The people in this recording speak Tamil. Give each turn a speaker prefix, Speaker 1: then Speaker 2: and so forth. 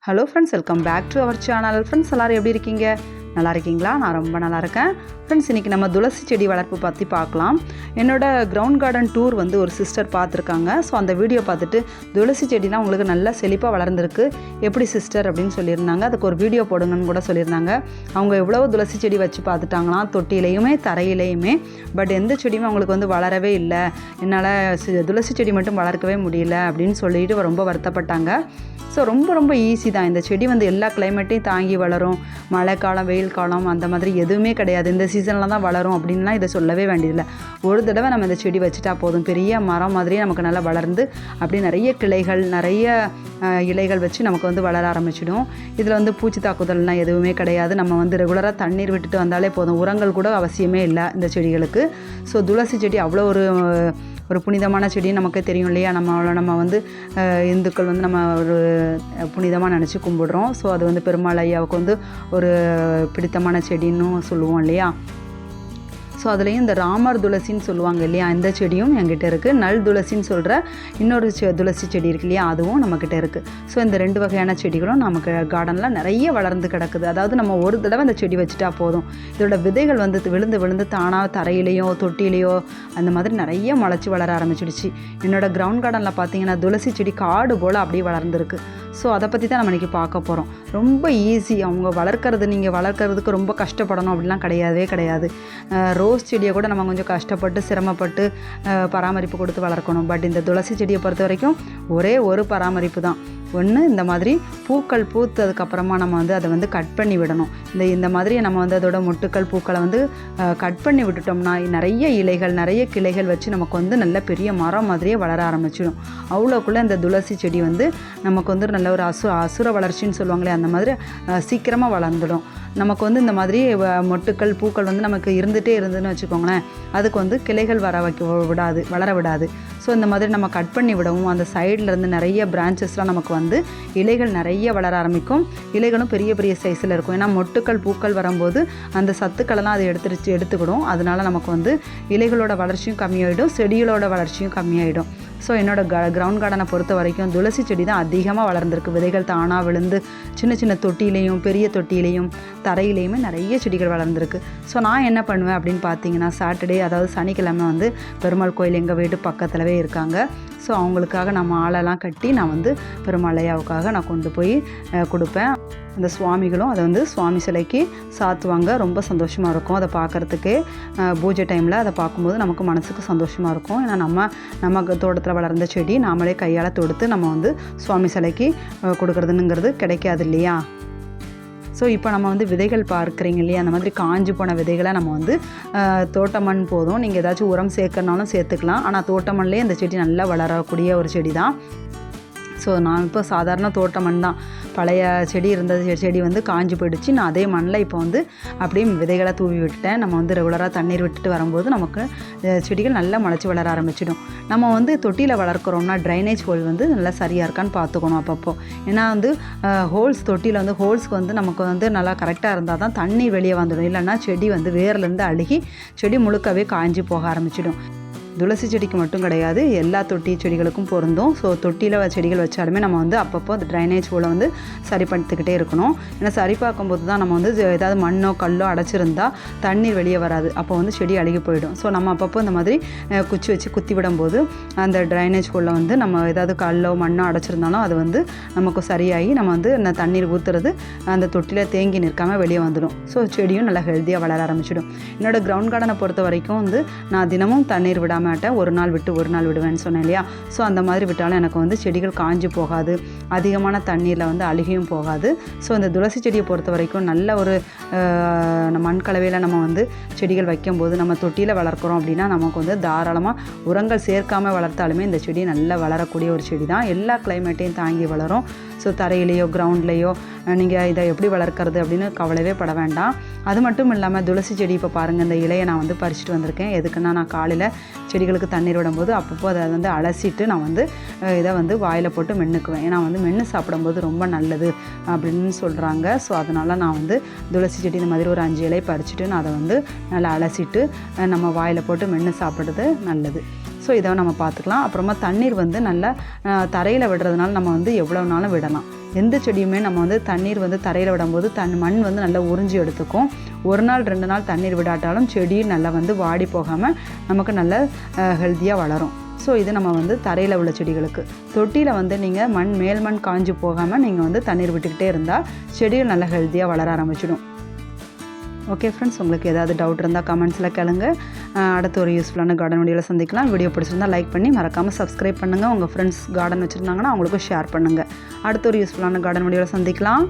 Speaker 1: Hello friends, welcome back to our channel. Friends எல்லோரும் எப்படி இருக்கீங்க? நல்லா இருக்கீங்களா? நான் ரொம்ப நல்லா இருக்கேன். ஃப்ரெண்ட்ஸ், இன்றைக்கி நம்ம துளசி செடி வளர்ப்பு பற்றி பார்க்கலாம். என்னோடய கிரவுண்ட் கார்டன் டூர் வந்து ஒரு சிஸ்டர் பார்த்துருக்காங்க. ஸோ அந்த வீடியோ பார்த்துட்டு துளசி செடிலாம் உங்களுக்கு நல்லா செழிப்பாக வளர்ந்துருக்கு, எப்படி சிஸ்டர் அப்படின்னு சொல்லியிருந்தாங்க. அதுக்கு ஒரு வீடியோ போடுங்கன்னு கூட சொல்லியிருந்தாங்க. அவங்க எவ்வளோ துளசி செடி வச்சு பார்த்துட்டாங்களாம், தொட்டிலையுமே தரையிலையுமே. பட் எந்த செடியுமே அவங்களுக்கு வந்து வளரவே இல்லை, என்னால் துளசி செடி மட்டும் வளர்க்கவே முடியல அப்படின்னு சொல்லிட்டு ரொம்ப வருத்தப்பட்டாங்க. ஸோ ரொம்ப ஈஸி தான். இந்த செடி வந்து எல்லா கிளைமேட்டையும் தாங்கி வளரும். மழை காலம், வெயில் காலம் அந்த மாதிரி எதுவுமே கிடையாது. இந்த சீசனில் தான் வளரும் அப்படின்லாம் இதை சொல்லவே வேண்டியதில்லை. ஒரு தடவை நம்ம இந்த செடி வச்சுட்டா போதும், பெரிய மரம் மாதிரியே நமக்கு நல்லா வளர்ந்து அப்படி நிறைய கிளைகள், நிறைய இலைகள் வச்சு நமக்கு வந்து வளர ஆரம்பிச்சிடும். இதில் வந்து பூச்சி தாக்குதல்லாம் எதுவுமே கிடையாது. நம்ம வந்து ரெகுலராக தண்ணீர் விட்டுட்டு வந்தாலே போதும். உரங்கள் கூட அவசியமே இல்லை இந்த செடிகளுக்கு. ஸோ துளசி செடி அவ்வளோ ஒரு புனிதமான செடின்னு நமக்கு தெரியும் இல்லையா? நம்ம வந்து இந்துக்கள் வந்து நம்ம ஒரு புனிதமாக நினச்சி கும்பிடுறோம். ஸோ அது வந்து பெருமாள் ஐயாவுக்கு வந்து ஒரு பிடித்தமான செடின்னு சொல்லுவோம் இல்லையா? ஸோ அதுலேயும் இந்த ராமர் துளசின்னு சொல்லுவாங்க இல்லையா, இந்த செடியும் என்கிட்ட இருக்குது. நல் துளசின்னு சொல்கிற இன்னொரு துளசி செடி இருக்கு இல்லையா, அதுவும் நம்மக்கிட்ட இருக்குது. ஸோ இந்த 2 வகையான செடிகளும் நமக்கு கார்டனில் நிறைய வளர்ந்து கிடக்குது. அதாவது நம்ம ஒரு தடவை அந்த செடி வச்சுட்டா போதும், இதோட விதைகள் வந்து விழுந்து தானாக தரையிலையோ தொட்டிலையோ அந்த மாதிரி நிறைய முளைச்சி வளர ஆரம்பிச்சிடுச்சு. என்னோடய கிரவுண்ட் கார்டனில் பார்த்தீங்கன்னா துளசி செடி காடு போல் அப்படியே வளர்ந்துருக்கு. ஸோ அதை பற்றி தான் நம்ம இன்றைக்கி பார்க்க போகிறோம். ரொம்ப ஈஸி அவங்க வளர்க்குறது. நீங்கள் வளர்க்குறதுக்கு ரொம்ப கஷ்டப்படணும் அப்படிலாம் கிடையாது. ரோஸ் செடியை கூட நம்ம கொஞ்சம் கஷ்டப்பட்டு சிரமப்பட்டு பராமரிப்பு கொடுத்து வளர்க்கணும். பட் இந்த துளசி செடியை பொறுத்த வரைக்கும் ஒரே ஒரு பராமரிப்பு தான். ஒன்று, இந்த மாதிரி பூக்கள் பூத்ததுக்கப்புறமா நம்ம வந்து அதை வந்து கட் பண்ணி விடணும். இந்த மாதிரி நம்ம வந்து அதோட மொட்டுக்கள் பூக்களை வந்து கட் பண்ணி விட்டுட்டோம்னா நிறைய இலைகள், நிறைய கிளைகள் வச்சு நமக்கு வந்து நல்ல பெரிய மரம் மாதிரியே வளர ஆரம்பிச்சிடும். அவ்வளோக்குள்ளே இந்த துளசி செடி வந்து நமக்கு வந்து நல்ல ஒரு அசுர வளர்ச்சின்னு சொல்லுவாங்களே, அந்த மாதிரி சீக்கிரமாக வளர்ந்துடும். நமக்கு வந்து இந்த மாதிரி மொட்டுக்கள் பூக்கள் வந்து நமக்கு இருந்துகிட்டே இருந்துன்னு வச்சுக்கோங்களேன், அதுக்கு வந்து கிளைகள் வளர விடாது. ஸோ இந்த மாதிரி நம்ம கட் பண்ணி விடவும் அந்த சைடில் இருந்து நிறைய பிரான்ச்சஸ்லாம் நமக்கு வந்து இலைகள் நிறைய வளர ஆரம்பிக்கும். இலைகளும் பெரிய பெரிய சைஸில் இருக்கும். ஏன்னா மொட்டுக்கள் பூக்கள் வரும்போது அந்த சத்துக்களெல்லாம் அதை எடுத்துக்கிடும். அதனால நமக்கு வந்து இலைகளோட வளர்ச்சியும் கம்மியாயிடும், செடிகளோட வளர்ச்சியும் கம்மியாயிடும். ஸோ என்னோடய கிரவுண்ட் கார்டனை பொறுத்த வரைக்கும் துளசி செடி தான் அதிகமாக வளர்ந்துருக்கு. விதைகள் தானாக விழுந்து சின்ன தொட்டியிலையும் பெரிய தொட்டியிலையும் தரையிலையுமே நிறைய செடிகள் வளர்ந்துருக்கு. ஸோ நான் என்ன பண்ணுவேன் அப்படின்னு பார்த்தீங்கன்னா, சாட்டர்டே அதாவது சனிக்கிழமை வந்து பெருமாள் கோயில் எங்கள் வீட்டு பக்கத்துலவே இருக்காங்க. ஸோ அவங்களுக்காக நம்ம ஆளெல்லாம் கட்டி நான் வந்து பெருமாள் ஐயாவுக்காக நான் கொண்டு போய் கொடுப்பேன். அந்த சுவாமிகளும் அதை வந்து சுவாமி சிலைக்கு சாத்துவாங்க. ரொம்ப சந்தோஷமாக இருக்கும் அதை பார்க்குறதுக்கு. பூஜை டைமில் அதை பார்க்கும்போது நமக்கு மனசுக்கு சந்தோஷமாக இருக்கும். ஏன்னா நம்ம தோட்டத்தில் வளர்ந்த செடி நாமளே கையால் தொடுத்து நம்ம வந்து சுவாமி சிலைக்கு கொடுக்குறதுங்கிறது கிடைக்காது இல்லையா? ஸோ இப்போ நம்ம வந்து விதைகள் பார்க்குறீங்க இல்லையா, அந்த மாதிரி காஞ்சி போன விதைகளை நம்ம வந்து தோட்ட மண் போதும். நீங்கள் ஏதாச்சும் உரம் சேர்க்கறனாலும் சேர்த்துக்கலாம். ஆனால் தோட்ட மண்லேயே இந்த செடி நல்லா வளரக்கூடிய ஒரு செடி தான். ஸோ நான் இப்போ சாதாரண தோட்ட மண் தான், பழைய செடி இருந்த செடி வந்து காஞ்சி போயிடுச்சு. நான் அதே மண்ணில் இப்போ வந்து அப்படியே விதைகளை தூவி விட்டுட்டேன். நம்ம வந்து ரெகுலராக தண்ணீர் விட்டுட்டு வரும்போது நமக்கு செடிகள் நல்லா முளைச்சி வளர ஆரம்பிச்சிடும். நம்ம வந்து தொட்டியில் வளர்க்குறோம்னா ட்ரைனேஜ் ஹோல் வந்து நல்லா சரியாக இருக்கான்னு பார்த்துக்கணும் அப்பப்போ. ஏன்னா வந்து தொட்டியில் வந்து ஹோல்ஸ்க்கு வந்து நமக்கு வந்து நல்லா கரெக்டாக இருந்தால் தான் தண்ணி வெளியே வந்துடும். இல்லைன்னா செடி வந்து வேர்லேருந்து அழுகி செடி முழுக்கவே காஞ்சி போக ஆரம்பிச்சிடும். துளசி செடிக்கு மட்டும் கிடையாது, எல்லா தொட்டி செடிகளுக்கும் பொருந்தும். ஸோ தொட்டியில் செடிகள் வச்சாலுமே நம்ம வந்து அப்பப்போ அந்த ட்ரைனேஜ் ஹோலை வந்து சரி பண்ணிட்டுக்கிட்டே இருக்கணும். ஏன்னா சரி பார்க்கும்போது தான் நம்ம வந்து ஏதாவது மண்ணோ கல்லோ அடைச்சிருந்தா தண்ணீர் வெளியே வராது, அப்போ வந்து செடி அழுகி போயிடும். ஸோ நம்ம அப்பப்போ இந்த மாதிரி குச்சி வச்சு குத்தி விடும்போது அந்த ட்ரைனேஜ் ஹோலில் வந்து நம்ம ஏதாவது கல்லோ மண்ணோ அடைச்சிருந்தாலும் அது வந்து நமக்கு சரியாகி நம்ம வந்து தண்ணீர் ஊற்றுறது அந்த தொட்டியில் தேங்கி நிற்காமல் வெளியே வந்துடும். ஸோ செடியும் நல்லா ஹெல்த்தியாக வளர ஆரம்பிச்சிடும். என்னோடய கிரவுண்ட் கார்டனை பொறுத்த வரைக்கும் வந்து நான் தினமும் தண்ணீர் விடாமல் ஒரு நாள் விட்டு ஒரு நாள் விடுவேன்னு சொன்னேன் இல்லையா? ஸோ அந்த மாதிரி விட்டாலும் எனக்கு வந்து செடிகள் காஞ்சி போகாது, அதிகமான தண்ணீரில் வந்து அழுகியும் போகாது. ஸோ இந்த துளசி செடியை பொறுத்த வரைக்கும் நல்ல ஒரு மண் கலவையில் நம்ம வந்து செடிகள் வைக்கும்போது, நம்ம தொட்டியில் வளர்க்குறோம் அப்படின்னா நமக்கு வந்து தாராளமாக உரங்கள் சேர்க்காமல் வளர்த்தாலுமே இந்த செடி நல்லா வளரக்கூடிய ஒரு செடி தான். எல்லா கிளைமேட்டையும் தாங்கி வளரும். ஸோ தரையிலையோ கிரவுண்ட்லேயோ நீங்கள் இதை எப்படி வளர்க்குறது அப்படின்னு கவலையே பட வேண்டாம். அது மட்டும் இல்லாமல் துளசி செடி இப்போ பாருங்கள், இந்த இலையை நான் வந்து பறிச்சுட்டு வந்திருக்கேன். எதுக்குன்னா நான் காலையில் செடிகளுக்கு தண்ணீர் விடும்போது அப்பப்போ அதை வந்து அலசிட்டு நான் வந்து இதை வந்து வாயில் போட்டு மென்னுக்குவேன். ஏன்னா வந்து மென்று சாப்பிடும்போது ரொம்ப நல்லது அப்படின்னு சொல்கிறாங்க. ஸோ அதனால் நான் வந்து துளசி செடி இந்த மாதிரி ஒரு 5 இலை பறிச்சுட்டு நான் அதை வந்து நல்லா அலசிட்டு நம்ம வாயில் போட்டு மென்று சாப்பிட்றது நல்லது. ஸோ இதை நம்ம பார்த்துக்கலாம். அப்புறமா தண்ணீர் வந்து நல்லா தரையில் விடுறதுனால நம்ம வந்து எவ்வளோ நாளும் விடலாம். எந்த செடியுமே நம்ம வந்து தண்ணீர் வந்து தரையில் விடும்போது மண் வந்து நல்லா உறிஞ்சி எடுத்துக்கும். 1 நாள் 2 நாள் தண்ணீர் விடாட்டாலும் செடி நல்லா வந்து வாடி போகாமல் நமக்கு நல்ல ஹெல்த்தியாக வளரும். ஸோ இது நம்ம வந்து தரையில் உள்ள செடிகளுக்கு. தொட்டியில் வந்து நீங்கள் மேல் மண் காஞ்சு போகாமல் நீங்கள் வந்து தண்ணீர் விட்டுக்கிட்டே இருந்தால் செடிகள் நல்லா ஹெல்த்தியாக வளர ஆரம்பிச்சிடும். ஓகே ஃப்ரெண்ட்ஸ், உங்களுக்கு ஏதாவது டவுட் இருந்தால் கமெண்ட்ஸில் கேளுங்க. அடுத்து ஒரு யூஸ்ஃபுல்லான கார்டன் வீடியோவில் சந்திக்கலாம். வீடியோ பிடிச்சிருந்தால் லைக் பண்ணி மறக்காமல் சப்ஸ்கிரைப் பண்ணுங்கள். உங்கள் ஃப்ரெண்ட்ஸ் கார்டன் வச்சுருந்தாங்கன்னா அவங்களுக்கும் ஷேர் பண்ணுங்கள். அடுத்து ஒரு யூஸ்ஃபுல்லான கார்டன் வீடியோவில் சந்திக்கலாம்.